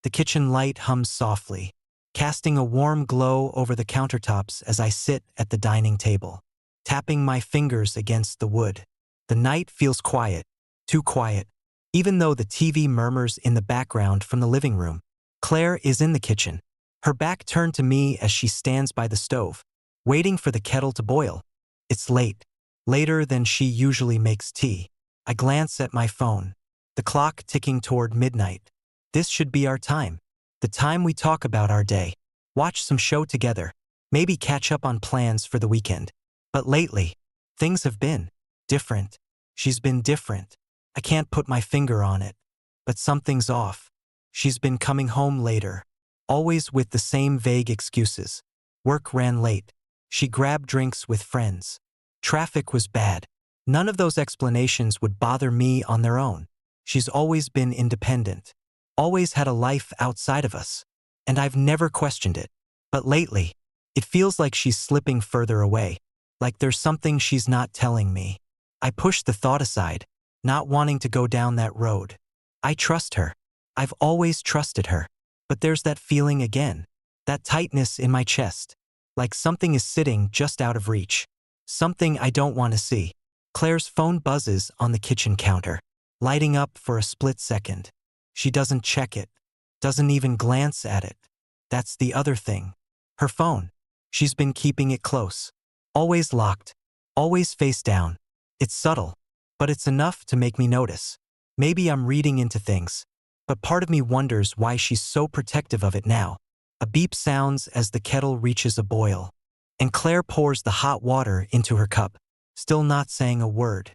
The kitchen light hums softly, casting a warm glow over the countertops as I sit at the dining table, tapping my fingers against the wood. The night feels quiet, too quiet, even though the TV murmurs in the background from the living room. Claire is in the kitchen, her back turned to me as she stands by the stove, waiting for the kettle to boil. It's late, later than she usually makes tea. I glance at my phone, the clock ticking toward midnight. This should be our time. The time we talk about our day, watch some show together, maybe catch up on plans for the weekend. But lately, things have been different. She's been different. I can't put my finger on it, but something's off. She's been coming home later, always with the same vague excuses. Work ran late. She grabbed drinks with friends. Traffic was bad. None of those explanations would bother me on their own. She's always been independent, always had a life outside of us, and I've never questioned it. But lately, it feels like she's slipping further away, like there's something she's not telling me. I push the thought aside, not wanting to go down that road. I trust her. I've always trusted her. But there's that feeling again, that tightness in my chest, like something is sitting just out of reach, something I don't want to see. Claire's phone buzzes on the kitchen counter, lighting up for a split second. She doesn't check it, doesn't even glance at it. That's the other thing. Her phone. She's been keeping it close, always locked, always face down. It's subtle, but it's enough to make me notice. Maybe I'm reading into things, but part of me wonders why she's so protective of it now. A beep sounds as the kettle reaches a boil, and Claire pours the hot water into her cup, still not saying a word.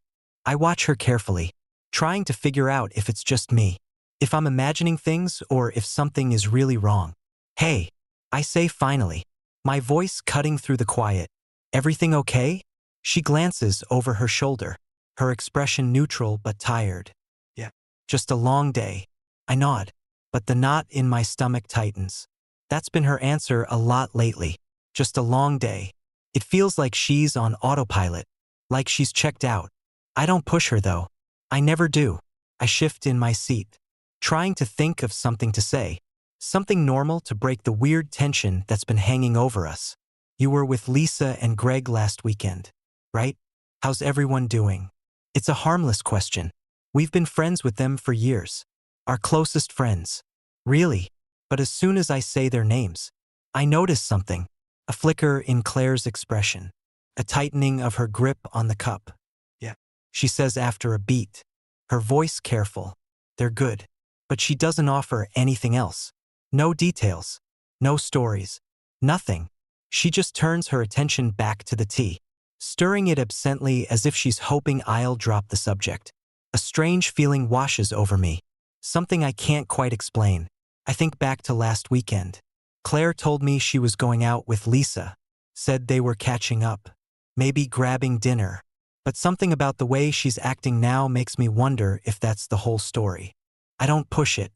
I watch her carefully, trying to figure out if it's just me, if I'm imagining things or if something is really wrong. Hey, I say finally, my voice cutting through the quiet. Everything okay? She glances over her shoulder, her expression neutral but tired. Yeah. Just a long day. I nod, but the knot in my stomach tightens. That's been her answer a lot lately. Just a long day. It feels like she's on autopilot, like she's checked out. I don't push her though. I never do. I shift in my seat, trying to think of something to say, something normal to break the weird tension that's been hanging over us. You were with Lisa and Greg last weekend, right? How's everyone doing? It's a harmless question. We've been friends with them for years. Our closest friends. Really? But as soon as I say their names, I notice something. A flicker in Claire's expression. A tightening of her grip on the cup. Yeah. She says after a beat. Her voice careful. They're good. But she doesn't offer anything else. No details. No stories. Nothing. She just turns her attention back to the tea, stirring it absently as if she's hoping I'll drop the subject. A strange feeling washes over me. Something I can't quite explain. I think back to last weekend. Claire told me she was going out with Lisa, said they were catching up, maybe grabbing dinner. But something about the way she's acting now makes me wonder if that's the whole story. I don't push it,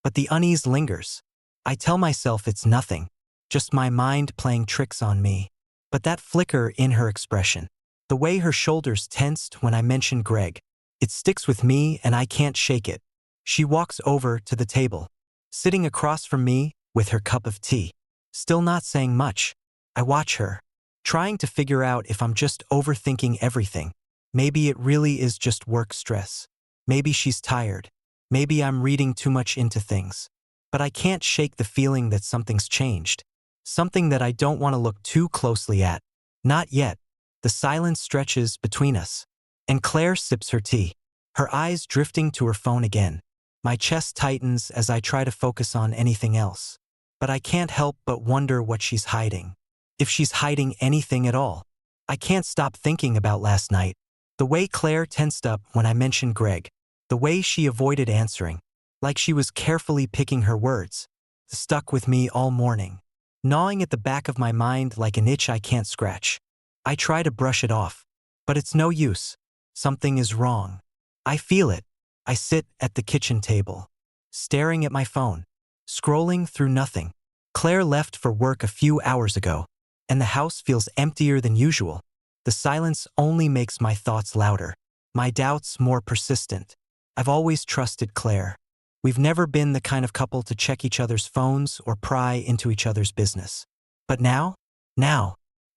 but the unease lingers. I tell myself it's nothing, just my mind playing tricks on me. But that flicker in her expression, the way her shoulders tensed when I mentioned Greg, it sticks with me and I can't shake it. She walks over to the table, sitting across from me with her cup of tea, still not saying much. I watch her, trying to figure out if I'm just overthinking everything. Maybe it really is just work stress. Maybe she's tired. Maybe I'm reading too much into things. But I can't shake the feeling that something's changed. Something that I don't want to look too closely at. Not yet. The silence stretches between us, and Claire sips her tea, her eyes drifting to her phone again. My chest tightens as I try to focus on anything else. But I can't help but wonder what she's hiding. If she's hiding anything at all. I can't stop thinking about last night. The way Claire tensed up when I mentioned Greg. The way she avoided answering, like she was carefully picking her words, stuck with me all morning, gnawing at the back of my mind like an itch I can't scratch. I try to brush it off, but it's no use. Something is wrong. I feel it. I sit at the kitchen table, staring at my phone, scrolling through nothing. Claire left for work a few hours ago, and the house feels emptier than usual. The silence only makes my thoughts louder, my doubts more persistent. I've always trusted Claire. We've never been the kind of couple to check each other's phones or pry into each other's business. But now,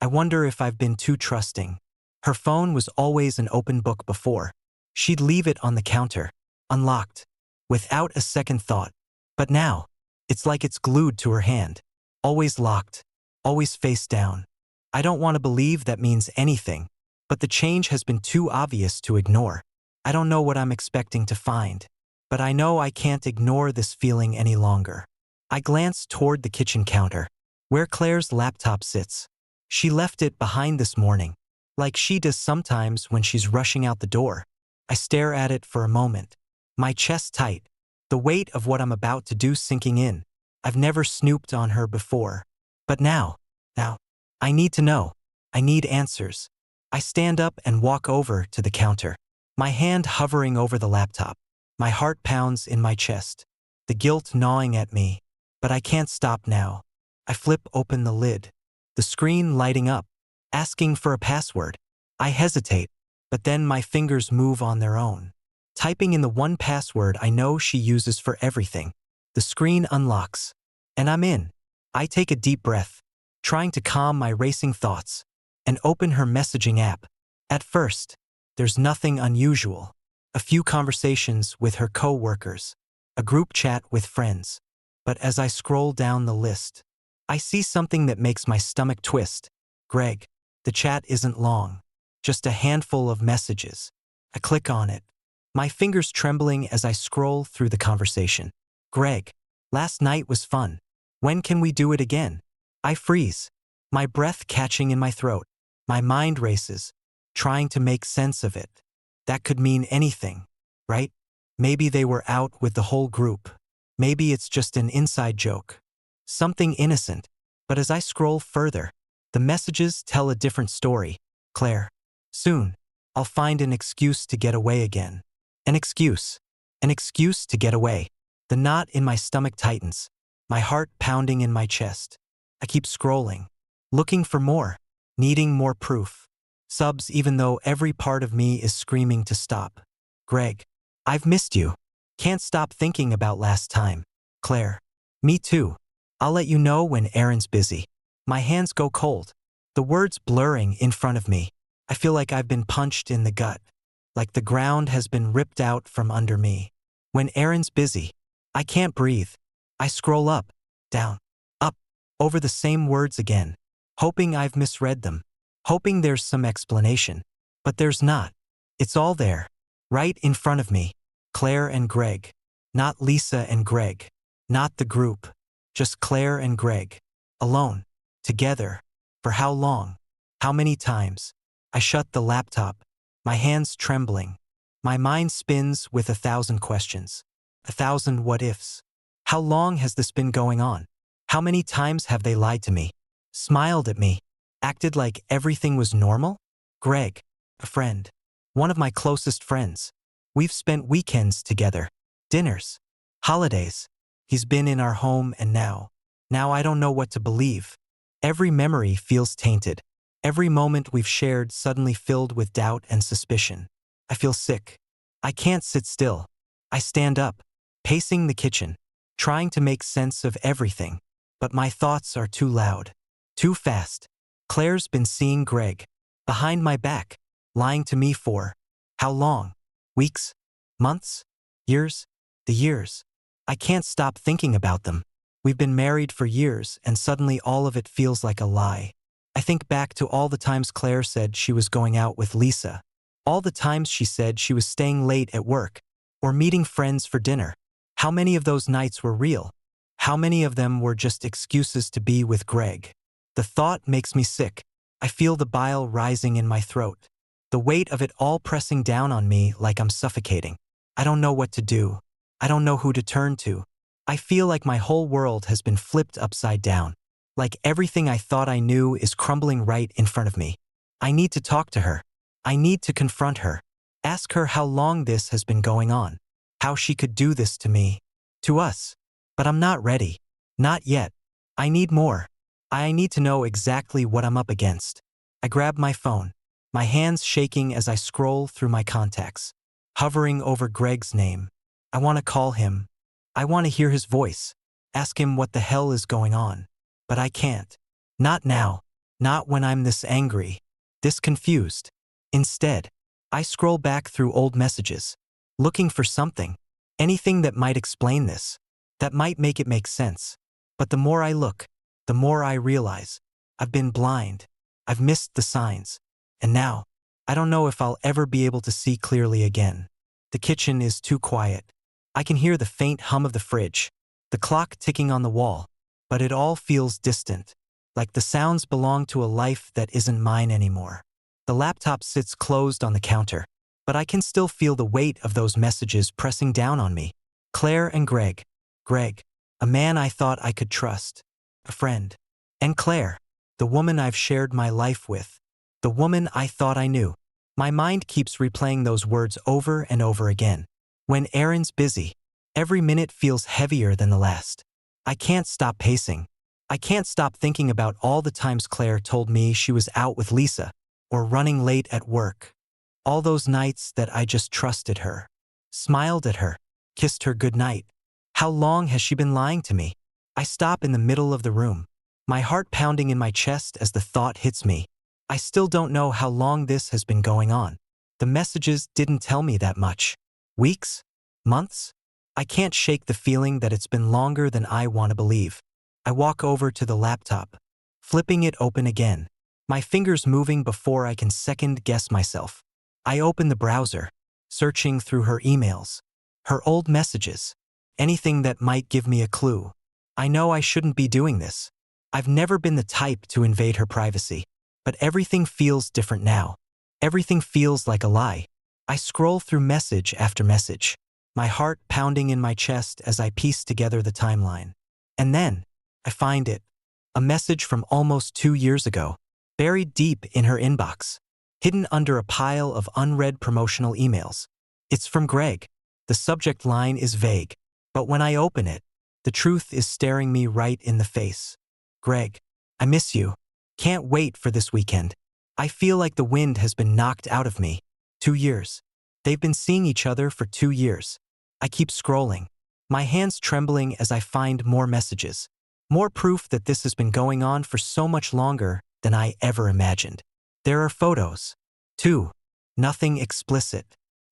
I wonder if I've been too trusting. Her phone was always an open book before. She'd leave it on the counter, unlocked, without a second thought. But now, it's like it's glued to her hand, always locked, always face down. I don't want to believe that means anything, but the change has been too obvious to ignore. I don't know what I'm expecting to find, but I know I can't ignore this feeling any longer. I glance toward the kitchen counter, where Claire's laptop sits. She left it behind this morning, like she does sometimes when she's rushing out the door. I stare at it for a moment, my chest tight, the weight of what I'm about to do sinking in. I've never snooped on her before. But now, I need to know. I need answers. I stand up and walk over to the counter, my hand hovering over the laptop. My heart pounds in my chest, the guilt gnawing at me, but I can't stop now. I flip open the lid, the screen lighting up, asking for a password. I hesitate, but then my fingers move on their own, typing in the one password I know she uses for everything. The screen unlocks, and I'm in. I take a deep breath, trying to calm my racing thoughts, and open her messaging app. At first, there's nothing unusual. A few conversations with her co-workers, a group chat with friends. But as I scroll down the list, I see something that makes my stomach twist. Greg. The chat isn't long, just a handful of messages. I click on it, my fingers trembling as I scroll through the conversation. Greg, last night was fun. When can we do it again? I freeze, my breath catching in my throat. My mind races, trying to make sense of it. That could mean anything, right? Maybe they were out with the whole group. Maybe it's just an inside joke. Something innocent. But as I scroll further, the messages tell a different story. Claire. Soon, I'll find an excuse to get away again. An excuse. An excuse to get away. The knot in my stomach tightens, my heart pounding in my chest. I keep scrolling, looking for more, needing more proof. Subs even though every part of me is screaming to stop. Greg. I've missed you. Can't stop thinking about last time. Claire. Me too. I'll let you know when Aaron's busy. My hands go cold, the words blurring in front of me. I feel like I've been punched in the gut, like the ground has been ripped out from under me. When Aaron's busy, I can't breathe. I scroll up, down, up, over the same words again, hoping I've misread them, hoping there's some explanation. But there's not. It's all there, right in front of me. Claire and Greg. Not Lisa and Greg. Not the group. Just Claire and Greg. Alone. Together. For how long? How many times? I shut the laptop, my hands trembling. My mind spins with 1,000 questions. 1,000 what-ifs. How long has this been going on? How many times have they lied to me? Smiled at me? Acted like everything was normal? Greg. A friend. One of my closest friends. We've spent weekends together. Dinners. Holidays. He's been in our home and now I don't know what to believe. Every memory feels tainted. Every moment we've shared suddenly filled with doubt and suspicion. I feel sick. I can't sit still. I stand up, pacing the kitchen, trying to make sense of everything. But my thoughts are too loud, too fast. Claire's been seeing Greg, behind my back, lying to me for how long? Weeks? Months? Years? The years. I can't stop thinking about them. We've been married for years, and suddenly all of it feels like a lie. I think back to all the times Claire said she was going out with Lisa. All the times she said she was staying late at work, or meeting friends for dinner. How many of those nights were real? How many of them were just excuses to be with Greg? The thought makes me sick. I feel the bile rising in my throat, the weight of it all pressing down on me like I'm suffocating. I don't know what to do. I don't know who to turn to. I feel like my whole world has been flipped upside down. Like everything I thought I knew is crumbling right in front of me. I need to talk to her. I need to confront her. Ask her how long this has been going on. How she could do this to me. To us. But I'm not ready. Not yet. I need more. I need to know exactly what I'm up against. I grab my phone, my hands shaking as I scroll through my contacts, hovering over Greg's name. I want to call him, I want to hear his voice, ask him what the hell is going on. But I can't. Not now. Not when I'm this angry, this confused. Instead, I scroll back through old messages, looking for something, anything that might explain this, that might make it make sense. But the more I look, the more I realize, I've been blind. I've missed the signs. And now, I don't know if I'll ever be able to see clearly again. The kitchen is too quiet. I can hear the faint hum of the fridge, the clock ticking on the wall, but it all feels distant, like the sounds belong to a life that isn't mine anymore. The laptop sits closed on the counter, but I can still feel the weight of those messages pressing down on me. Claire and Greg. Greg, a man I thought I could trust, a friend. And Claire, the woman I've shared my life with, the woman I thought I knew. My mind keeps replaying those words over and over again. When Aaron's busy, every minute feels heavier than the last. I can't stop pacing. I can't stop thinking about all the times Claire told me she was out with Lisa, or running late at work. All those nights that I just trusted her, smiled at her, kissed her goodnight. How long has she been lying to me? I stop in the middle of the room, my heart pounding in my chest as the thought hits me. I still don't know how long this has been going on. The messages didn't tell me that much. Weeks? Months? I can't shake the feeling that it's been longer than I want to believe. I walk over to the laptop, flipping it open again, my fingers moving before I can second-guess myself. I open the browser, searching through her emails, her old messages, anything that might give me a clue. I know I shouldn't be doing this. I've never been the type to invade her privacy, but everything feels different now. Everything feels like a lie. I scroll through message after message, my heart pounding in my chest as I piece together the timeline. And then, I find it. A message from almost 2 years ago, buried deep in her inbox, hidden under a pile of unread promotional emails. It's from Greg. The subject line is vague, but when I open it, the truth is staring me right in the face. Greg, I miss you. Can't wait for this weekend. I feel like the wind has been knocked out of me. 2 years. They've been seeing each other for 2 years. I keep scrolling, my hands trembling as I find more messages. More proof that this has been going on for so much longer than I ever imagined. There are photos, too. Nothing explicit,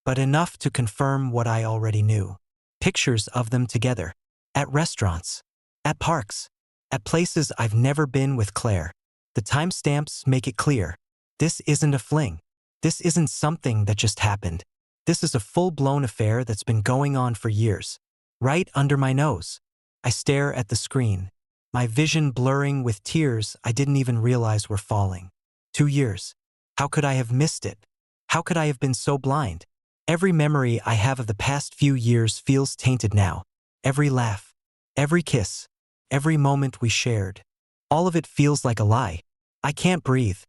but enough to confirm what I already knew. Pictures of them together, at restaurants, at parks, at places I've never been with Claire. The timestamps make it clear. This isn't a fling. This isn't something that just happened. This is a full-blown affair that's been going on for years. Right under my nose. I stare at the screen, my vision blurring with tears I didn't even realize were falling. 2 years. How could I have missed it? How could I have been so blind? Every memory I have of the past few years feels tainted now. Every laugh, every kiss, every moment we shared. All of it feels like a lie. I can't breathe.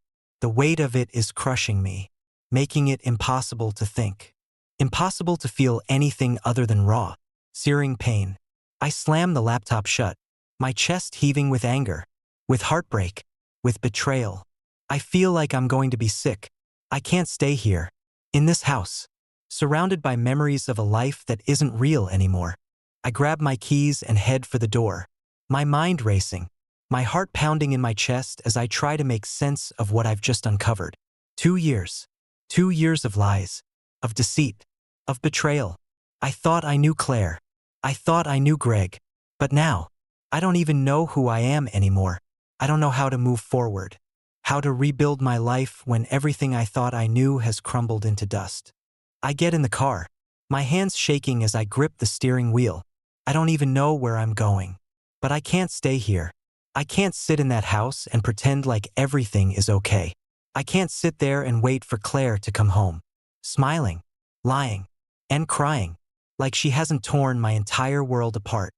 The weight of it is crushing me, making it impossible to think. Impossible to feel anything other than raw, searing pain. I slam the laptop shut, my chest heaving with anger, with heartbreak, with betrayal. I feel like I'm going to be sick. I can't stay here, in this house, surrounded by memories of a life that isn't real anymore. I grab my keys and head for the door, my mind racing, my heart pounding in my chest as I try to make sense of what I've just uncovered. 2 years. 2 years of lies, of deceit, of betrayal. I thought I knew Claire. I thought I knew Greg. But now, I don't even know who I am anymore. I don't know how to move forward, how to rebuild my life when everything I thought I knew has crumbled into dust. I get in the car, my hands shaking as I grip the steering wheel. I don't even know where I'm going. But I can't stay here. I can't sit in that house and pretend like everything is okay. I can't sit there and wait for Claire to come home, smiling, lying, and crying, like she hasn't torn my entire world apart.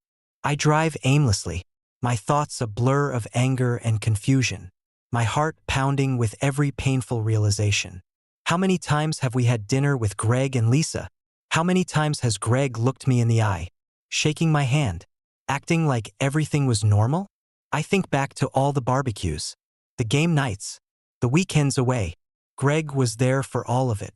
I drive aimlessly, my thoughts a blur of anger and confusion, my heart pounding with every painful realization. How many times have we had dinner with Greg and Lisa? How many times has Greg looked me in the eye, shaking my hand, acting like everything was normal? I think back to all the barbecues, the game nights, the weekends away. Greg was there for all of it.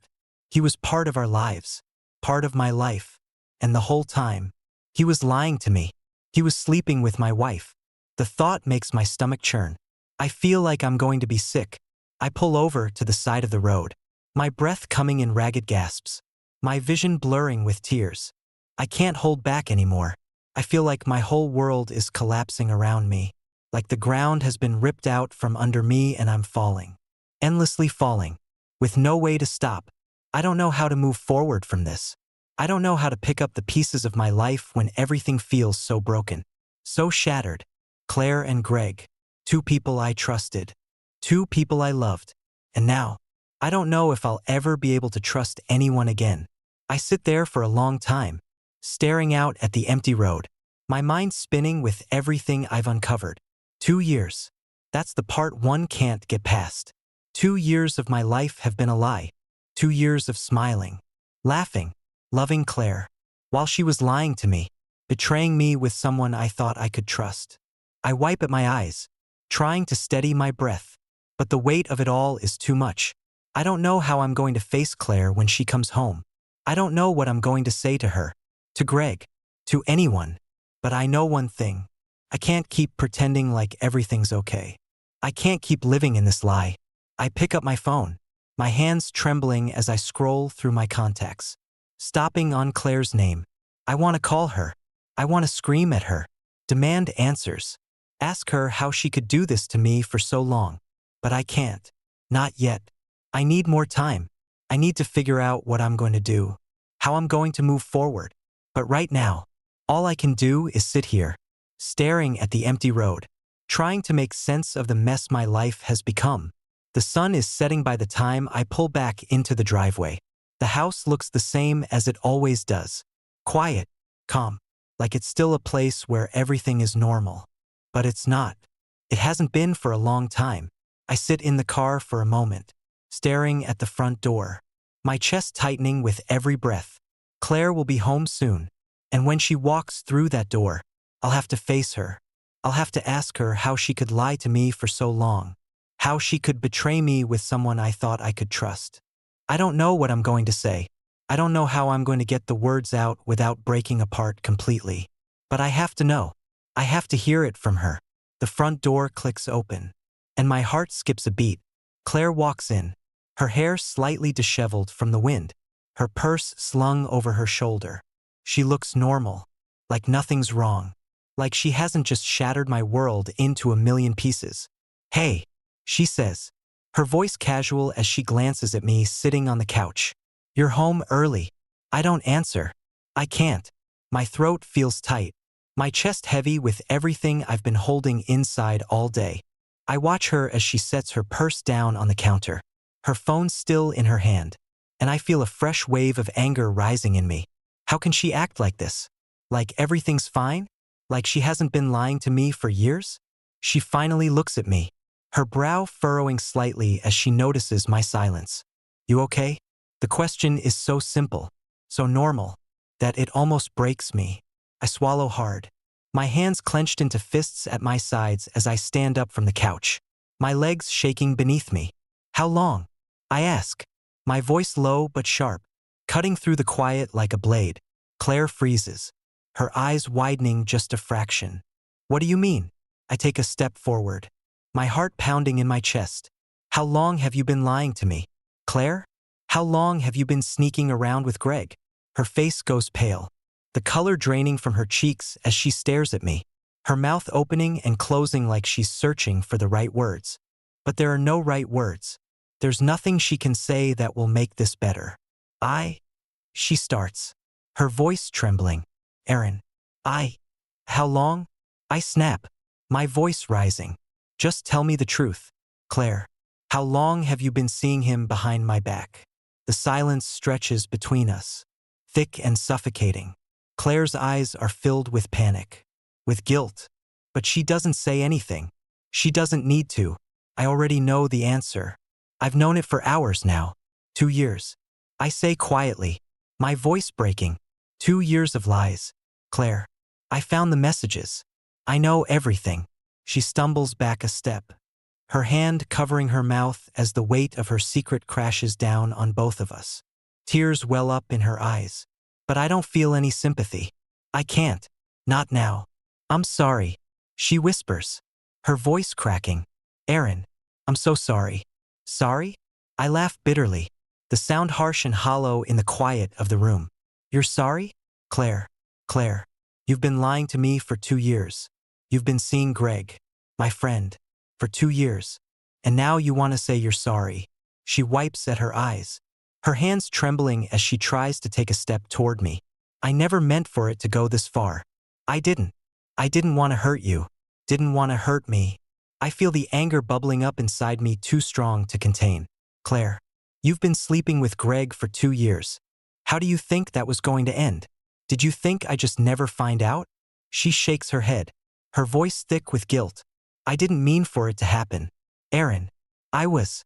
He was part of our lives, part of my life, and the whole time, He was lying to me. He was sleeping with my wife. The thought makes my stomach churn. I feel like I'm going to be sick. I pull over to the side of the road, my breath coming in ragged gasps, my vision blurring with tears. I can't hold back anymore. I feel like my whole world is collapsing around me, like the ground has been ripped out from under me and I'm falling. Endlessly falling, with no way to stop. I don't know how to move forward from this. I don't know how to pick up the pieces of my life when everything feels so broken, so shattered. Claire and Greg, two people I trusted, two people I loved, and now, I don't know if I'll ever be able to trust anyone again. I sit there for a long time, staring out at the empty road, my mind spinning with everything I've uncovered. 2 years. That's the part one can't get past. 2 years of my life have been a lie. 2 years of smiling, laughing, loving Claire, while she was lying to me, betraying me with someone I thought I could trust. I wipe at my eyes, trying to steady my breath, but the weight of it all is too much. I don't know how I'm going to face Claire when she comes home. I don't know what I'm going to say to her, to Greg, to anyone. But I know one thing. I can't keep pretending like everything's okay. I can't keep living in this lie. I pick up my phone, my hands trembling as I scroll through my contacts, stopping on Claire's name. I want to call her. I want to scream at her, demand answers, ask her how she could do this to me for so long. But I can't. Not yet. I need more time. I need to figure out what I'm going to do, how I'm going to move forward. But right now, all I can do is sit here, staring at the empty road, trying to make sense of the mess my life has become. The sun is setting by the time I pull back into the driveway. The house looks the same as it always does. Quiet, calm, like it's still a place where everything is normal. But it's not. It hasn't been for a long time. I sit in the car for a moment, staring at the front door, my chest tightening with every breath. Claire will be home soon, and when she walks through that door, I'll have to face her. I'll have to ask her how she could lie to me for so long, how she could betray me with someone I thought I could trust. I don't know what I'm going to say. I don't know how I'm going to get the words out without breaking apart completely. But I have to know. I have to hear it from her. The front door clicks open, and my heart skips a beat. Claire walks in, her hair slightly disheveled from the wind, her purse slung over her shoulder. She looks normal, like nothing's wrong, like she hasn't just shattered my world into a million pieces. "Hey," she says, her voice casual as she glances at me sitting on the couch. "You're home early." I don't answer. I can't. My throat feels tight, my chest heavy with everything I've been holding inside all day. I watch her as she sets her purse down on the counter, her phone still in her hand, and I feel a fresh wave of anger rising in me. How can she act like this? Like everything's fine? Like she hasn't been lying to me for years? She finally looks at me, her brow furrowing slightly as she notices my silence. "You okay?" The question is so simple, so normal, that it almost breaks me. I swallow hard, my hands clenched into fists at my sides as I stand up from the couch, my legs shaking beneath me. "How long?" I ask, my voice low but sharp, cutting through the quiet like a blade. Claire freezes, her eyes widening just a fraction. "What do you mean?" I take a step forward, my heart pounding in my chest. "How long have you been lying to me, Claire? How long have you been sneaking around with Greg?" Her face goes pale, the color draining from her cheeks as she stares at me, her mouth opening and closing like she's searching for the right words. But there are no right words. There's nothing she can say that will make this better. She starts, her voice trembling. "Aaron, how long?" I snap, my voice rising. "Just tell me the truth, Claire. How long have you been seeing him behind my back?" The silence stretches between us, thick and suffocating. Claire's eyes are filled with panic, with guilt, but she doesn't say anything. She doesn't need to. I already know the answer. I've known it for hours now. 2 years. I say quietly, my voice breaking. 2 years of lies. "Claire, I found the messages. I know everything." She stumbles back a step, her hand covering her mouth as the weight of her secret crashes down on both of us. Tears well up in her eyes, but I don't feel any sympathy. I can't. Not now. I'm sorry. She whispers, her voice cracking. Aaron, I'm so sorry. Sorry? I laugh bitterly, the sound harsh and hollow in the quiet of the room. You're sorry? Claire. Claire. You've been lying to me for 2 years. You've been seeing Greg, my friend, for 2 years. And now you want to say you're sorry. She wipes at her eyes, her hands trembling as she tries to take a step toward me. I never meant for it to go this far. I didn't. I didn't want to hurt you. Didn't want to hurt me. I feel the anger bubbling up inside me too strong to contain. Claire, you've been sleeping with Greg for 2 years. How do you think that was going to end? Did you think I just never find out? She shakes her head, her voice thick with guilt. I didn't mean for it to happen. Aaron, I was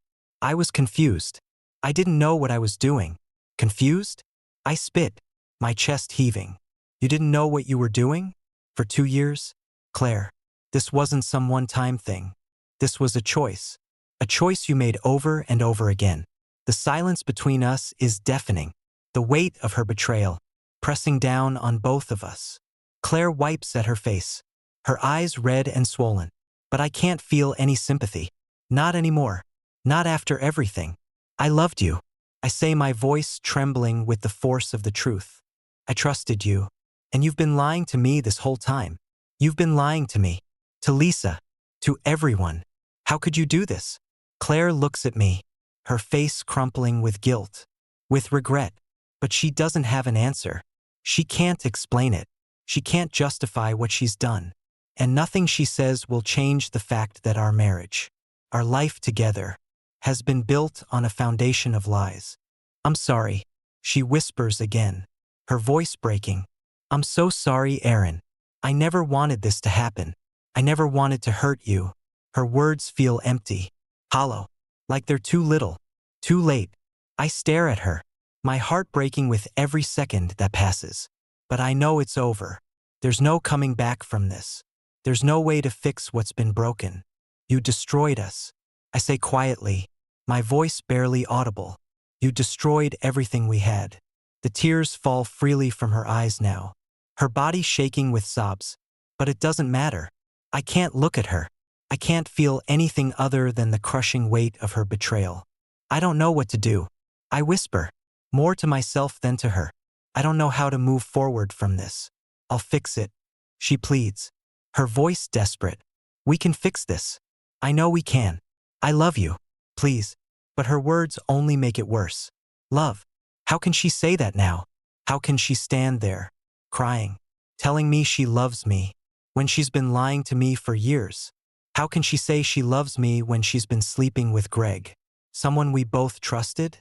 confused. I didn't know what I was doing. Confused? I spit, my chest heaving. You didn't know what you were doing? For 2 years? Claire, this wasn't some one-time thing. This was a choice. A choice you made over and over again. The silence between us is deafening. The weight of her betrayal, pressing down on both of us. Claire wipes at her face, her eyes red and swollen. But I can't feel any sympathy. Not anymore. Not after everything. I loved you. I say, my voice trembling with the force of the truth. I trusted you. And you've been lying to me this whole time. You've been lying to me. To Lisa. To everyone. How could you do this? Claire looks at me, her face crumpling with guilt, with regret. But she doesn't have an answer. She can't explain it. She can't justify what she's done. And nothing she says will change the fact that our marriage, our life together, has been built on a foundation of lies. I'm sorry, she whispers again, her voice breaking. I'm so sorry, Aaron. I never wanted this to happen. I never wanted to hurt you. Her words feel empty, hollow, like they're too little, too late. I stare at her, my heart breaking with every second that passes. But I know it's over. There's no coming back from this. There's no way to fix what's been broken. You destroyed us. I say quietly, my voice barely audible. You destroyed everything we had. The tears fall freely from her eyes now, her body shaking with sobs. But it doesn't matter. I can't look at her. I can't feel anything other than the crushing weight of her betrayal. I don't know what to do. I whisper, more to myself than to her. I don't know how to move forward from this. I'll fix it, she pleads, her voice desperate. We can fix this. I know we can. I love you. Please. But her words only make it worse. Love. How can she say that now? How can she stand there, crying, telling me she loves me, when she's been lying to me for years? How can she say she loves me when she's been sleeping with Greg, someone we both trusted?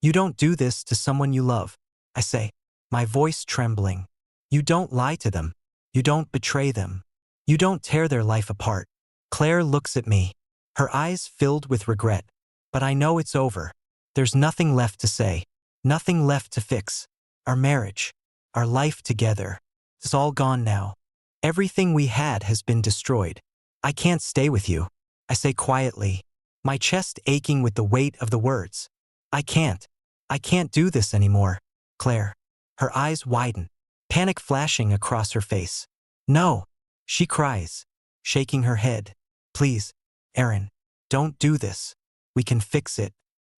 You don't do this to someone you love, I say, my voice trembling. You don't lie to them. You don't betray them. You don't tear their life apart. Claire looks at me, her eyes filled with regret. But I know it's over. There's nothing left to say, nothing left to fix. Our marriage, our life together, it's all gone now. Everything we had has been destroyed. I can't stay with you, I say quietly, my chest aching with the weight of the words. I can't do this anymore, Claire. Her eyes widen, panic flashing across her face. No, she cries, shaking her head. Please, Aaron, don't do this. We can fix it.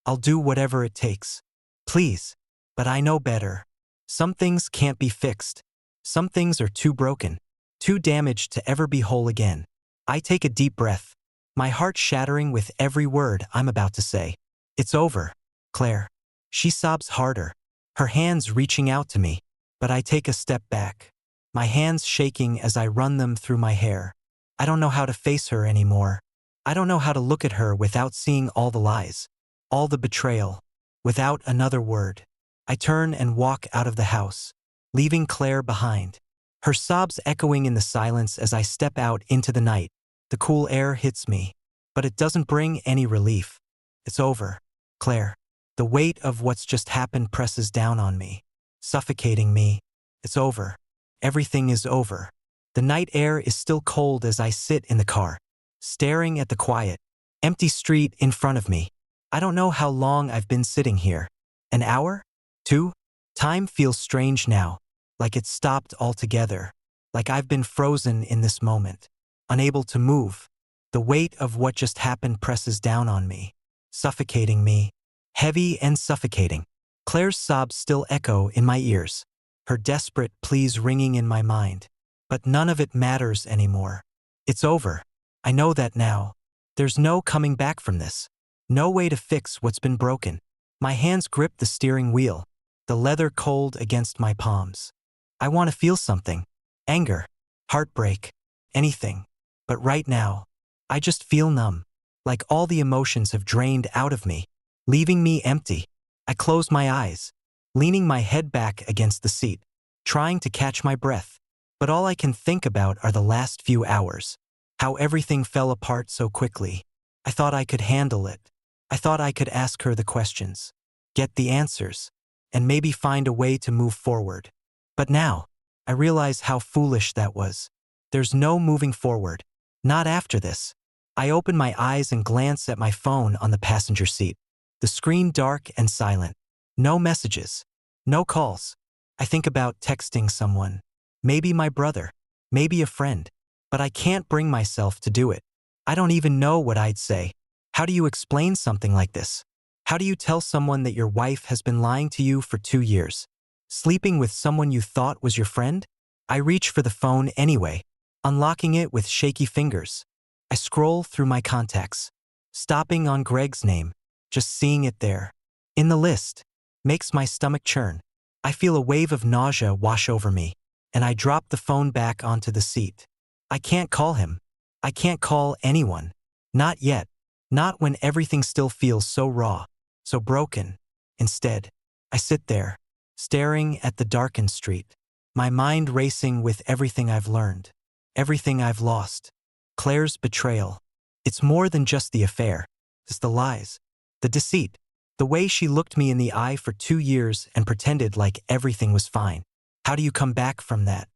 I'll do whatever it takes. Please. But I know better. Some things can't be fixed. Some things are too broken, too damaged to ever be whole again. I take a deep breath, my heart shattering with every word I'm about to say. It's over, Claire. She sobs harder, her hands reaching out to me. But I take a step back, my hands shaking as I run them through my hair. I don't know how to face her anymore. I don't know how to look at her without seeing all the lies, all the betrayal, without another word. I turn and walk out of the house, leaving Claire behind, her sobs echoing in the silence as I step out into the night. The cool air hits me, but it doesn't bring any relief. It's over, Claire. The weight of what's just happened presses down on me, suffocating me. It's over. Everything is over. The night air is still cold as I sit in the car, staring at the quiet, empty street in front of me. I don't know how long I've been sitting here. An hour? 2? Time feels strange now. like it stopped altogether, like I've been frozen in this moment, unable to move. The weight of what just happened presses down on me, suffocating me, heavy and suffocating. Claire's sobs still echo in my ears, her desperate pleas ringing in my mind. But none of it matters anymore. It's over. I know that now. There's no coming back from this. No way to fix what's been broken. My hands grip the steering wheel, the leather cold against my palms. I want to feel something. Anger, heartbreak, anything. But right now, I just feel numb, like all the emotions have drained out of me, leaving me empty. I close my eyes, leaning my head back against the seat, trying to catch my breath. But all I can think about are the last few hours, how everything fell apart so quickly. I thought I could handle it. I thought I could ask her the questions, get the answers, and maybe find a way to move forward. But now, I realize how foolish that was. There's no moving forward. Not after this. I open my eyes and glance at my phone on the passenger seat. The screen dark and silent. No messages. No calls. I think about texting someone. Maybe my brother. Maybe a friend. But I can't bring myself to do it. I don't even know what I'd say. How do you explain something like this? How do you tell someone that your wife has been lying to you for 2 years? Sleeping with someone you thought was your friend? I reach for the phone anyway, unlocking it with shaky fingers. I scroll through my contacts, stopping on Greg's name, just seeing it there. In the list, makes my stomach churn. I feel a wave of nausea wash over me, and I drop the phone back onto the seat. I can't call him. I can't call anyone. Not yet. Not when everything still feels so raw, so broken. Instead, I sit there, staring at the darkened street, my mind racing with everything I've learned, everything I've lost. Claire's betrayal. It's more than just the affair. It's the lies, the deceit, the way she looked me in the eye for 2 years and pretended like everything was fine. How do you come back from that?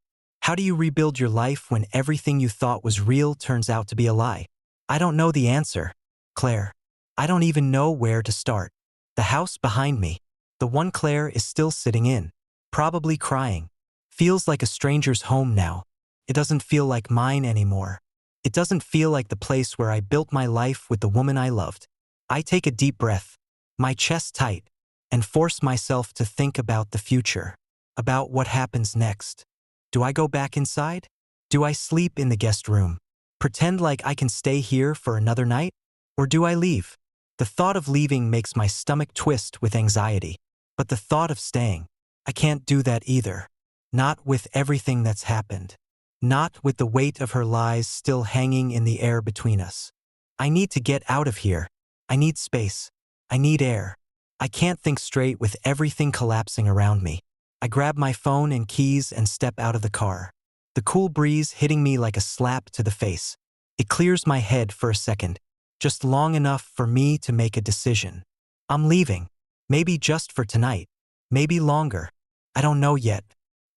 How do you rebuild your life when everything you thought was real turns out to be a lie? I don't know the answer, Claire. I don't even know where to start. The house behind me, the one Claire is still sitting in, probably crying, feels like a stranger's home now. It doesn't feel like mine anymore. It doesn't feel like the place where I built my life with the woman I loved. I take a deep breath, my chest tight, and force myself to think about the future, about what happens next. Do I go back inside? Do I sleep in the guest room? Pretend like I can stay here for another night? Or do I leave? The thought of leaving makes my stomach twist with anxiety. But the thought of staying, I can't do that either. Not with everything that's happened. Not with the weight of her lies still hanging in the air between us. I need to get out of here. I need space. I need air. I can't think straight with everything collapsing around me. I grab my phone and keys and step out of the car. The cool breeze hitting me like a slap to the face. It clears my head for a second, just long enough for me to make a decision. I'm leaving. Maybe just for tonight. Maybe longer. I don't know yet.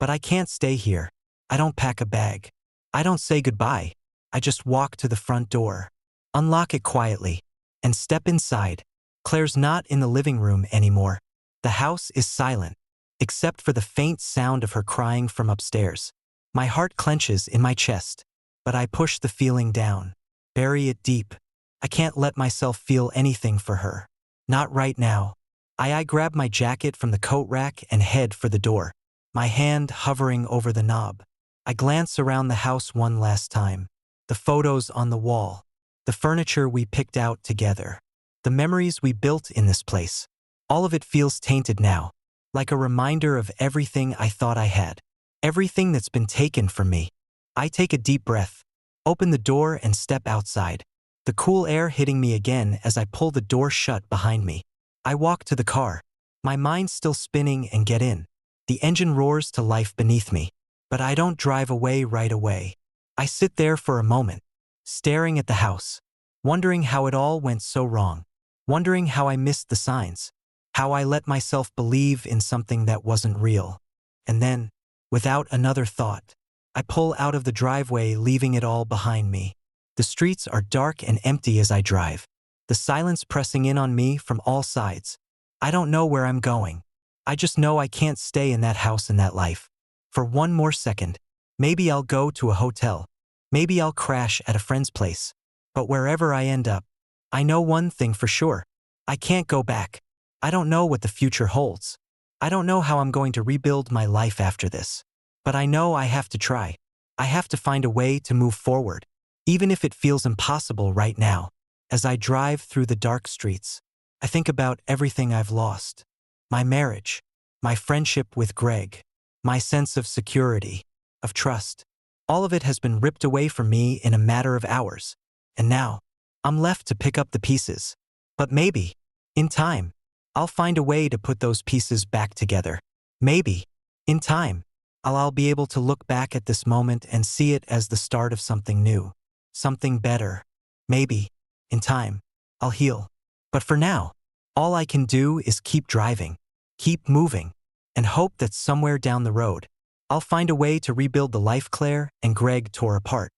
But I can't stay here. I don't pack a bag. I don't say goodbye. I just walk to the front door, unlock it quietly, and step inside. Claire's not in the living room anymore. The house is silent, except for the faint sound of her crying from upstairs. My heart clenches in my chest, but I push the feeling down, bury it deep. I can't let myself feel anything for her. Not right now. I grab my jacket from the coat rack and head for the door, my hand hovering over the knob. I glance around the house one last time. The photos on the wall, the furniture we picked out together, the memories we built in this place. All of it feels tainted now, like a reminder of everything I thought I had, everything that's been taken from me. I take a deep breath, open the door and step outside, the cool air hitting me again as I pull the door shut behind me. I walk to the car, my mind still spinning, and get in. The engine roars to life beneath me, but I don't drive away right away. I sit there for a moment, staring at the house, wondering how it all went so wrong, wondering how I missed the signs, how I let myself believe in something that wasn't real. And then, without another thought, I pull out of the driveway, leaving it all behind me. The streets are dark and empty as I drive, the silence pressing in on me from all sides. I don't know where I'm going. I just know I can't stay in that house and that life. For one more second. Maybe I'll go to a hotel. Maybe I'll crash at a friend's place. But wherever I end up, I know one thing for sure. I can't go back. I don't know what the future holds. I don't know how I'm going to rebuild my life after this. But I know I have to try. I have to find a way to move forward, even if it feels impossible right now. As I drive through the dark streets, I think about everything I've lost. My marriage, my friendship with Greg, my sense of security, of trust. All of it has been ripped away from me in a matter of hours. And now, I'm left to pick up the pieces. But maybe, in time, I'll find a way to put those pieces back together. Maybe, in time, I'll be able to look back at this moment and see it as the start of something new, something better. Maybe, in time, I'll heal. But for now, all I can do is keep driving, keep moving, and hope that somewhere down the road, I'll find a way to rebuild the life Claire and Greg tore apart.